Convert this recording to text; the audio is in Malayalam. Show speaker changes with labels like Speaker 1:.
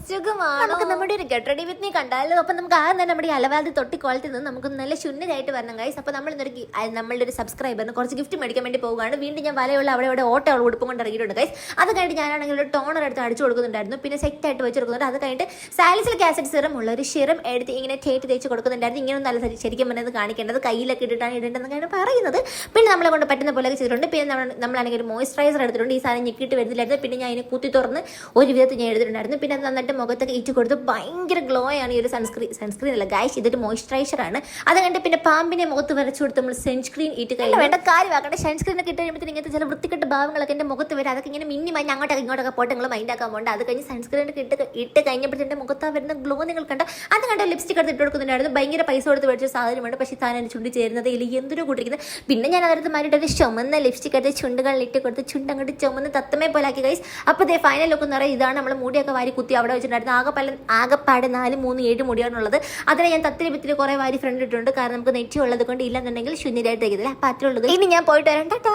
Speaker 1: സുഖമാണ്. നമുക്ക് നമ്മുടെ ഒരു ഗെറ്റ് റെഡി വിത്ത് മീ കണ്ടാലോ? അപ്പൊ നമുക്ക് ആദ്യം തന്നെ നമ്മുടെ അലവാതി തൊട്ടി കോളത്തിൽ നിന്ന് നമുക്ക് നല്ല ശുന്നതായിട്ട് വരണം ഗൈസ്. അപ്പൊ നമ്മളുടെ ഒരു സബ്സ്ക്രൈബറിന് കുറച്ച് ഗിഫ്റ്റ് മേടിക്കാൻ വേണ്ടി പോവുകയാണ്. വീണ്ടും ഞാൻ വലയുള്ള അവിടെ ഓട്ടോ ഉടുപ്പും കൊണ്ട് ഇറങ്ങിയിട്ടുണ്ട് ഗൈസ്. അത് കഴിഞ്ഞിട്ട് ഞാനാണെങ്കിൽ ഒരു ടോണർ എടുത്ത് അടിച്ചു കൊടുക്കുന്നുണ്ടായിരുന്നു. പിന്നെ സെറ്റ് ആയിട്ട് വെച്ച് കൊടുക്കുന്നുണ്ട്. അത് കഴിഞ്ഞിട്ട് സാലിസിലിക് ആസിഡ് സിറം ഉള്ള ഒരു സിറം എടുത്ത് ഇങ്ങനെ തേച്ച് കൊടുക്കുന്നുണ്ടായിരുന്നു. ഇങ്ങനെ നല്ല ശരിക്കും പറഞ്ഞത് കാണിക്കേണ്ടത് കയ്യിലൊക്കെ ഇട്ടിട്ടാണ് ഇടേണ്ടതെന്നാണ് പറയുന്നത്. പിന്നെ നമ്മളെ കൊണ്ട് പറ്റുന്ന പോലെ ചെയ്തിട്ടുണ്ട്. പിന്നെ നമ്മളാണെങ്കിൽ ഒരു മോയ്സ്ചറൈസർ എടുത്തിട്ടുണ്ട്. ഈ സാധനം ഞെക്കിയിട്ട് വരുന്നില്ലായിരുന്നു. പിന്നെ ഞാൻ അതിനെ കുത്തി തുറന്ന് ഒരു വിധത്തിൽ ഞാൻ എടുത്തിട്ടുണ്ടായിരുന്നു. പിന്നെ അത് നന്നായിട്ട് മുഖത്തൊക്കെ ഇറ്റ് കൊടുത്ത് ഭയങ്കര ഗ്ലോ ആണ് ഈ ഒരു സൺസ്ക്രീൻ അല്ല ഗൈസ്, ഇതൊരു മോയ്സ്ചറൈസർ ആണ്. അത് കഴിഞ്ഞിട്ട് പിന്നെ പാമ്പിനെ മുഖത്ത് വരച്ചു കൊടുത്ത് നമ്മൾ സൺസ്ക്രീൻ ഇട്ട് കഴിഞ്ഞാൽ വേണ്ട കാര്യമാക്കട്ടെ. സൺസ്ക്രീൻ ഒക്കെ ഇട്ട് കഴിയുമ്പോൾ ഇങ്ങനത്തെ ചില വൃത്തിക്കെട്ട് ഭാവങ്ങളൊക്കെ എൻ്റെ മുഖത്ത് വരും. അതൊക്കെ ഇങ്ങനെ മിന്നി മഞ്ഞ് അങ്ങോട്ടൊക്കെ പോട്ടെ, നിങ്ങൾ മൈൻഡാക്കാൻ പോകണ്ട. അത് കഴിഞ്ഞ് സൺസ്ക്രീൻ ഒക്കെ ഇട്ട് കഴിഞ്ഞപ്പോഴത്തെ എൻ്റെ മുഖത്ത് വരുന്ന ഗ്ലോ നിങ്ങൾ കണ്ട. അത് കണ്ട ലിപ്സ്റ്റിക് എടുത്ത് ഇട്ട് കൊടുക്കുന്നുണ്ടായിരുന്നു. ഭയങ്കര പൈസ കൊടുത്ത് മേടിച്ച സാധനമാണ്. പക്ഷേ സാധനം എൻ്റെ ചുണ്ടി ചേരുന്നത് ഇല്ല, എന്തൊരു കൂട്ടിരിക്കുന്നത്. പിന്നെ ഞാൻ അതിനകത്ത് മാറിയിട്ട് ചുമന്ന ലിപ്സ്റ്റിക് എടുത്ത് ചുണ്ടുകളിൽ ഇട്ട് കൊടുത്ത് ചുണ്ടങ്ങോട്ട് ചുമന്ന് തത്തമേ പോലെ ആക്കി ഗൈസ്. അപ്പോൾ ഇതേ ഫൈനൽ ലുക്ക് എന്ന് പറയുന്നത് ഇതാണ്. നമ്മൾ മുടിയൊക്കെ വാരി കുത്തി അവിടെ വെച്ചിട്ടുണ്ടായിരുന്നു. ആകെപ്പാടെ 4, 3, 7 മുടിയാണുള്ളത്. അതിനെ ഞാൻ തത്തിരി ഭിത്തിരി കുറേ വാരി ഫ്രണ്ട് ഇട്ടിട്ടുണ്ട്. കാരണം നമുക്ക് നെറ്റി ഉള്ളത് കൊണ്ട് ഇല്ലെന്നുണ്ടെങ്കിൽ ശൂന്യരായിട്ട് ഇരിക്കത്തില്ല. അപ്പോൾ അത്രയുള്ളത്. ഇനി ഞാൻ പോയിട്ട് വരാം. ടാറ്റാ.